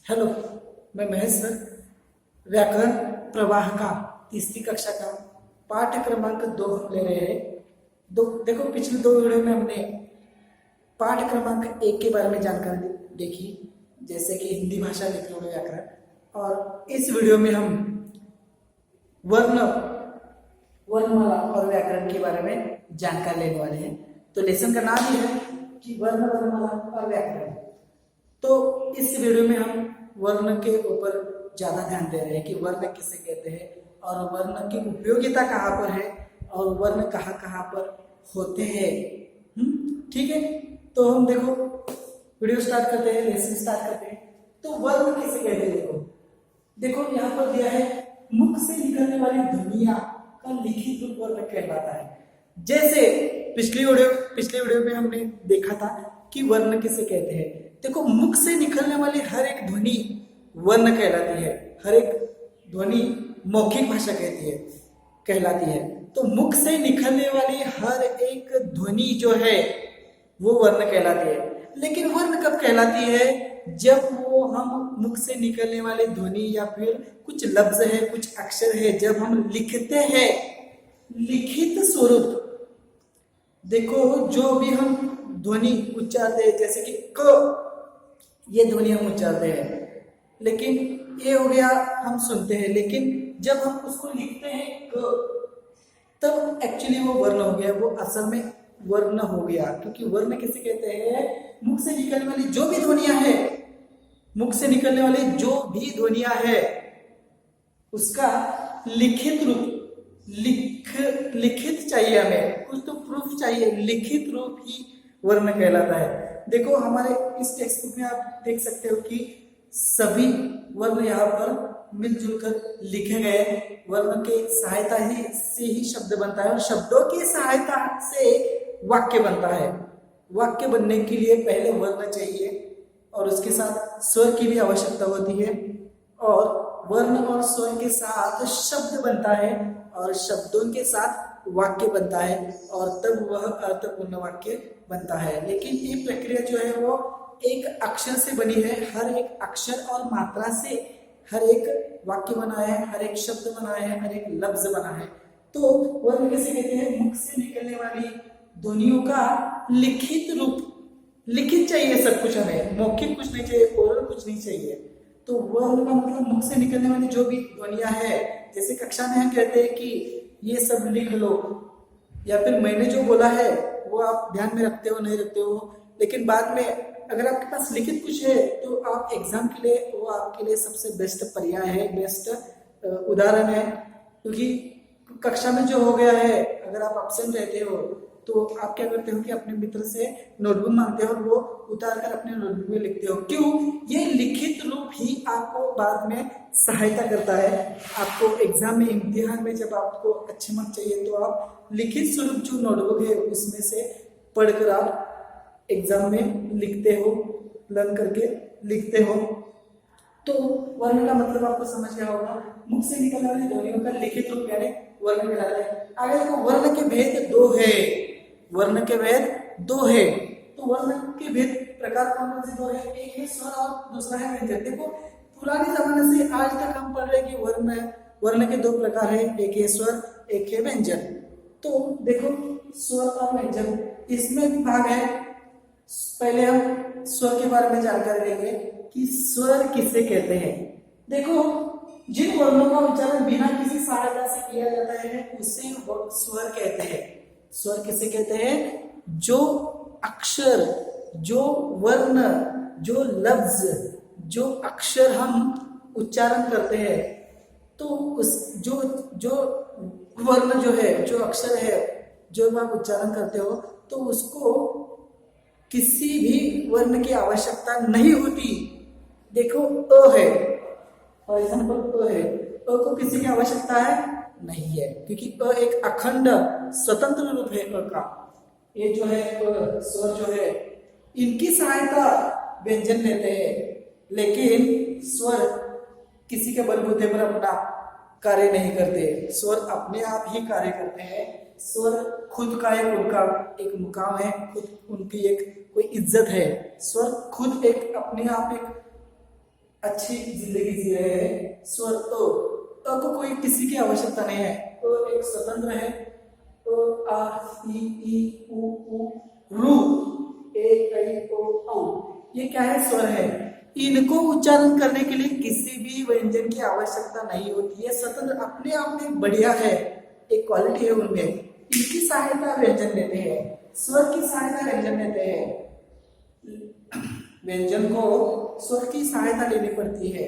Hello, मैं Mahesh sir. व्याकरण प्रवाह का तीसरी कक्षा का पाठ क्रमांक 2 हम ले रहे हैं। देखो, पिछले 2 वीडियो में हमने पाठ क्रमांक 1 के बारे में जानकारी देखी, जैसे कि हिंदी भाषा लिखने वाले व्याकरण। और इस वीडियो में हम वर्ण वर्णमाला और व्याकरण के बारे में जानकारी लेने वाले हैं। तो लेसन का नाम ही है कि वर्ण, वर्णमाला और व्याकरण। तो इस वीडियो में हम वर्ण के ऊपर ज्यादा ध्यान दे रहे हैं कि वर्ण किसे कहते हैं और वर्ण की उपयोगिता कहाँ पर है और वर्ण कहाँ कहाँ पर होते हैं। ठीक है, तो हम देखो वीडियो स्टार्ट करते हैं, लेसन स्टार्ट करते हैं। तो वर्ण किसे कहते हैं? देखो यहाँ पर दिया है, मुख से निकलने वाली ध्वनिया का लिखित रूप वर्ण कहलाता है। जैसे पिछले वीडियो में हमने देखा था कि वर्ण किसे कहते हैं। देखो, मुख से निकलने वाली हर एक ध्वनि वर्ण कहलाती है। हर एक ध्वनि मौखिक भाषा कहलाती है। तो मुख से निकलने वाली हर एक ध्वनि जो है वो वर्ण कहलाती है। लेकिन वर्ण कब कहलाती है? जब वो हम मुख से निकलने वाली ध्वनि या फिर कुछ लफ्ज है, कुछ अक्षर है, जब हम लिखते हैं लिखित स्वरूप। देखो, जो भी हम ध्वनि उच्चारते हैं, जैसे कि क, ये ध्वनि हम उच्चारते हैं, लेकिन ये हो गया हम सुनते हैं। लेकिन जब हम उसको लिखते हैं क, तब एक्चुअली वो वर्ण हो गया, वो असल में वर्ण हो गया। क्योंकि वर्ण किसे कहते हैं? मुख से निकलने वाली जो भी ध्वनियां है, मुख से निकलने वाली जो भी ध्वनियां है, उसका लिखित रूप लिखित चाहिए, हमें कुछ तो प्रूफ चाहिए। लिखित रूप ही वर्ण कहलाता है। देखो, हमारे इस टेक्स्ट बुक में आप देख सकते हो कि सभी वर्ण यहाँ पर मिलजुल कर लिखे गए। वर्ण के सहायता से ही शब्द बनता है और शब्दों की सहायता से वाक्य बनता है। वाक्य बनने के लिए पहले वर्ण चाहिए और उसके साथ स्वर की भी आवश्यकता होती है, और वर्ण और स्वर के साथ शब्द बनता है और शब्दों के साथ वाक्य बनता है, और तब वह अर्थपूर्ण वाक्य बनता है। लेकिन ये प्रक्रिया जो है वो एक अक्षर से बनी है। हर एक अक्षर और मात्रा से हर एक वाक्य बना है, हर एक शब्द बना है, हर एक लफ्ज बना है। तो वर्ण किसे कहते हैं? मुख से निकलने वाली ध्वनियों का लिखित रूप। लिखित चाहिए सब कुछ, हमें मौखिक कुछ नहीं चाहिए, ओरल कुछ नहीं चाहिए। तो वर्ण का मतलब मुख से निकलने वाली जो भी ध्वनियां है। जैसे कक्षा में हम कहते हैं कि ये सब लिख लो, या फिर मैंने जो बोला है वो आप ध्यान में रखते हो नहीं रखते हो, लेकिन बाद में अगर आपके पास लिखित कुछ है तो आप एग्जाम के लिए, वो आपके लिए सबसे बेस्ट पर्याय है, बेस्ट उदाहरण है। क्योंकि कक्षा में जो हो गया है, अगर आप एब्सेंट रहते हो तो आप क्या करते हो कि अपने मित्र से नोटबुक मांगते हो और वो उतार कर अपने नोटबुक में लिखते हो। क्यों? ये लिखित रूप ही आपको बाद में सहायता करता है। आपको एग्जाम में, इम्तिहान में जब आपको अच्छे मार्क्स चाहिए तो आप लिखित स्वरूप जो नोटबुक है उसमें से पढ़कर आप एग्जाम में लिखते हो, लर्न करके लिखते हो। तो वर्ण का मतलब आपको समझ गया होगा। मुख से निकलने वाली ध्वनियों का लिखित रूप यानी वर्ण कहलाता है। आगे देखो, वर्ण के भेद 2 है। वर्ण के भेद 2 है। तो वर्ण के भेद प्रकार कौन से 2 है? एक है स्वर और दूसरा है व्यंजन। देखो, पुराने जमाने से आज तक हम पढ़ रहे हैं कि वर्ण के 2 प्रकार है, एक है स्वर, एक है व्यंजन। तो देखो, स्वर और व्यंजन इसमें भाग है। पहले हम स्वर के बारे में जानकारी लेंगे कि स्वर किसे कहते हैं। देखो, जिन वर्णों का उच्चारण बिना किसी सहायता से किया जाता है उसे स्वर कहते हैं। स्वर किसे कहते हैं? जो अक्षर, जो वर्ण, जो लफ्ज, जो अक्षर हम उच्चारण करते हैं, तो उस जो वर्ण जो है, जो अक्षर है, जो आप उच्चारण करते हो, तो उसको किसी भी वर्ण की आवश्यकता नहीं होती। देखो, अ है, फॉर एग्जाम्पल अ है, अ को किसी की आवश्यकता है नहीं है, क्योंकि अ एक अखंड स्वतंत्र रूप है अ का। ये जो है स्वर जो है, इनकी सहायता व्यंजन लेते हैं, लेकिन स्वर किसी के बलबूते पर अपना कार्य नहीं करते। स्वर अपने आप ही कार्य करते हैं। स्वर खुद का उनका एक मुकाम है, खुद उनकी एक कोई इज्जत है। स्वर खुद एक अपने आप एक अच्छी जिंदगी जी रहे हैं। स्वर तो को कोई किसी की आवश्यकता नहीं है, तो एक स्वतंत्र है। तो आ ई उ रू ए ऐ ओ औ, ये क्या है? स्वर है। इनको उच्चारण करने के लिए किसी भी व्यंजन की आवश्यकता नहीं होती है, स्वतंत्र अपने आप में बढ़िया है, एक क्वालिटी है उनमें। इनकी सहायता व्यंजन लेते हैं, स्वर की सहायता व्यंजन लेते हैं। व्यंजन को स्वर की सहायता लेनी पड़ती है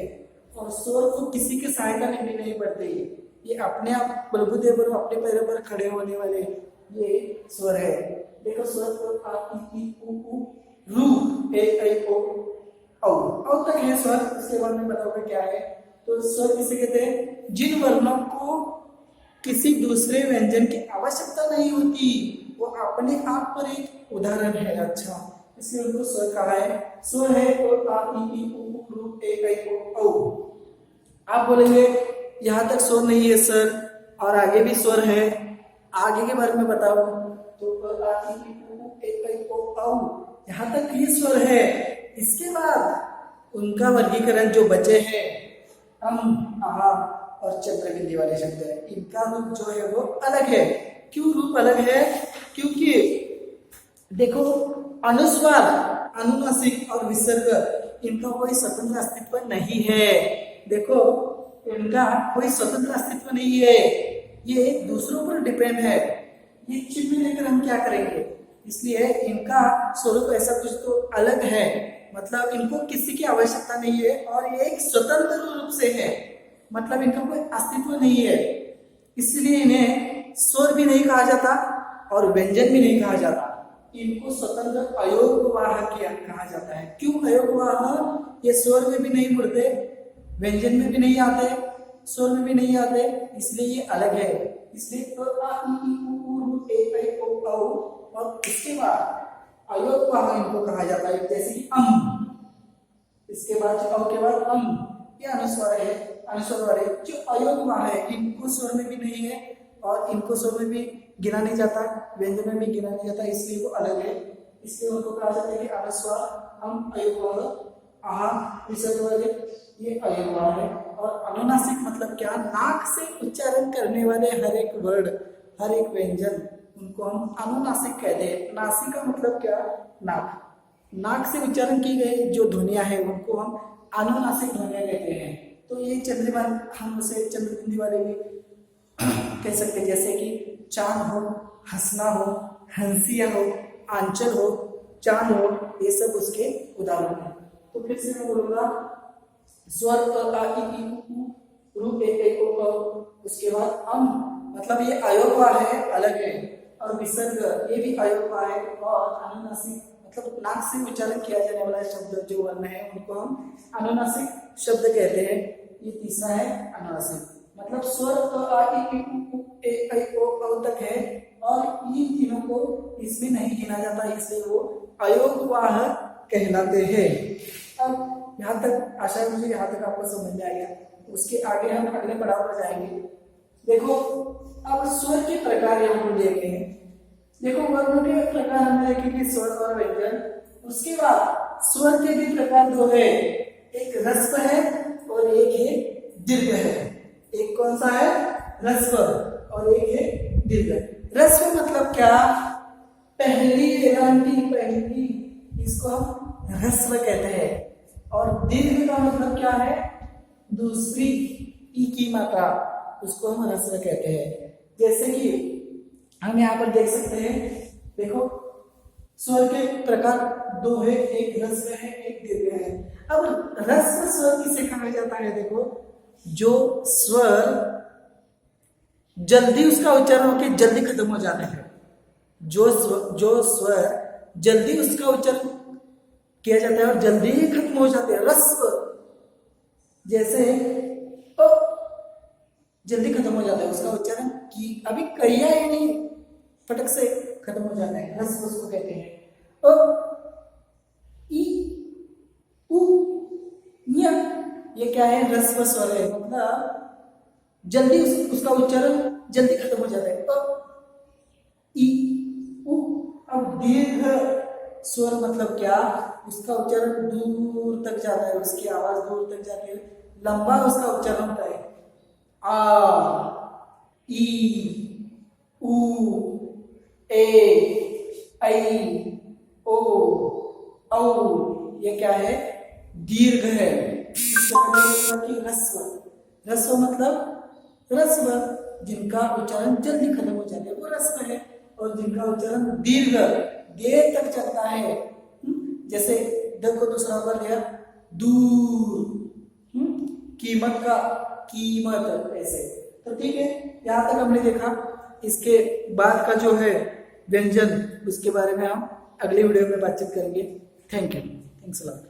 और स्वर को किसी की सहायता लेनी नहीं पड़ती। ये अपने आप बलबूते पर अपने पैरों पर खड़े होने वाले ये स्वर है। देखो स्वर तो आ ई उ रू ए ऐ ओ औ तक है स्वर। उसके बाद में बताऊंगा क्या है। तो स्वर किसे कहते हैं? जिन वर्णों को किसी दूसरे व्यंजन की आवश्यकता नहीं होती, वो अपने आप पर एक उदाहरण है। अच्छा, इसलिए उनको स्वर कहा है। स्वर है तो आ ई उ रू ए ऐ ओ औ। आप बोलेंगे यहाँ तक स्वर नहीं है सर, और आगे भी स्वर है, आगे के बारे में बताओ। तो आ ई उ ए ऐ ओ औ, यहाँ तक ये स्वर है। इसके बाद उनका वर्गीकरण जो बचे हैं आहा और चंद्रबिंदी वाले शब्द है, इनका रूप जो है वो अलग है। क्यों रूप अलग है? क्योंकि देखो अनुस्वार, अनुनासिक और विसर्ग, इनका कोई स्वतंत्र अस्तित्व नहीं है। देखो इनका कोई स्वतंत्र अस्तित्व नहीं है, ये दूसरों पर डिपेंड है। ये चिन्ह लेकर हम क्या करेंगे? इसलिए इनका स्वरूप ऐसा कुछ तो अलग है, मतलब इनको किसी की आवश्यकता नहीं है और ये एक स्वतंत्र रूप से है, मतलब इनका कोई अस्तित्व नहीं है। इसलिए इन्हें स्वर भी नहीं कहा जाता और व्यंजन भी नहीं कहा जाता। इनको स्वतंत्र अयोगवाह कहा जाता है। क्यों अयोगवाह? ये स्वर में भी नहीं मुड़ते, व्यंजन में भी नहीं आते, स्वर में भी नहीं आते, इसलिए ये अलग है। इसलिए आ ई उ रू ए ऐ ओ औ, और इसके बाद अयोगवाह इनको कहा जाता है, जैसे कि इसके बाद औ के बाद ये अनुस्वार है। अनुस्वार वाले जो अयोगवाह है, इनको स्वर में भी नहीं है और इनको स्वर में भी गिना नहीं जाता, व्यंजन में भी गिना नहीं जाता, इसलिए वो अलग है। इसलिए उनको कहा जाता है कि अनुस्वार अयोगवाह। आहा विसर्ग वाले ये अयोगवाह है। और अनुनासिक मतलब क्या? नाक से उच्चारण करने वाले हर एक वर्ड, हर एक व्यंजन, उनको हम अनुनासिक कहते हैं। नासिका मतलब क्या? नाक। नाक से उच्चारण की गई जो ध्वनियां हैं उनको हम अनुनासिक ध्वनियां कहते हैं। तो ये चंद्रबिंदी, हम उसे चंद्रबिंदी वाले भी कह सकते हैं, जैसे कि चांद हो, हंसना हो, हंसिया हो, आंचल हो, चांद हो, ये सब उसके उदाहरण हैं। तो फिर से मैं बोलूंगा स्वर आ ई उ रू ए ऐ ओ औ, उसके बाद मतलब ये अयोगवाह है, अलग है। और विसर्ग ये भी अयोगवाह है। और अनुनासिक मतलब नाक से उच्चारण किया जाने वाला शब्द जो वर्ण है उनको हम अनुनासिक शब्द कहते हैं। ये तीसरा है अनुनासिक, मतलब स्वर आ ई उ ए ऐ ओ औ तक है और इन तीनों को इसमें नहीं गिना जाता, इसलिए वो अयोगवाह कहलाते हैं। अब यहाँ तक आशा है मुझे यहाँ तक आपको समझ में आ गया। उसके आगे हम अगले पड़ाव पर जाएंगे। देखो अब स्वर के प्रकार यहाँ पर दिए गए हैं। देखो वर्णों के प्रकार हमने देखे कि स्वर और व्यंजन। उसके बाद स्वर के भी प्रकार दो है, एक ह्रस्व है और एक है दीर्घ है। एक कौन सा है? ह्रस्व, और एक है दीर्घ। ह्रस्व मतलब क्या? पहली एलांटी, पहली, इसको हम ह्रस्व कहते हैं। और दीर्घ का मतलब क्या है? दूसरी ई की मात्रा, उसको हम ह्रस्व कहते हैं। जैसे कि हम यहाँ पर देख सकते हैं, देखो स्वर के प्रकार दो है, एक ह्रस्व है, एक दीर्घ है। अब ह्रस्व स्वर किसे कहा जाता है? देखो जो स्वर जल्दी उसका उच्चारण होकर जल्दी खत्म हो जाता है, जो स्वर जल्दी उसका उच्चारण किया जाता है और जल्दी ही खत्म हो जाते हैं। ह्रस्व जैसे जल्दी खत्म हो जाता है उसका उच्चारण, की अभी करिया ही नहीं, फटक से खत्म हो जाता है, ह्रस्व उसको कहते हैं। ई उ न्या, ये क्या है? ह्रस्व स्वर है, मतलब जल्दी उसका उच्चारण जल्दी खत्म हो जाता है। ई उ। अब दीर्घ स्वर मतलब क्या? उसका उच्चारण दूर तक जाता है, उसकी आवाज दूर तक जाती है, लंबा उसका उच्चारण होता है। आ, ई, ऊ, ए, ऐ, ओ, औ, ये क्या है? दीर्घ है। कि रस्व, रस्व मतलब रस्व, जिनका उच्चारण जल्दी खत्म हो जाता है वो रस्व है, और जिनका उच्चारण दीर्घ देर तक चलता है, जैसे देखो दूसरा वर्ड लिया दूर, कीमत का कीमत, ऐसे। तो ठीक है, यहाँ तक हमने देखा। इसके बाद का जो है व्यंजन, उसके बारे में हम अगली वीडियो में बातचीत करेंगे। Thank you, thanks a lot.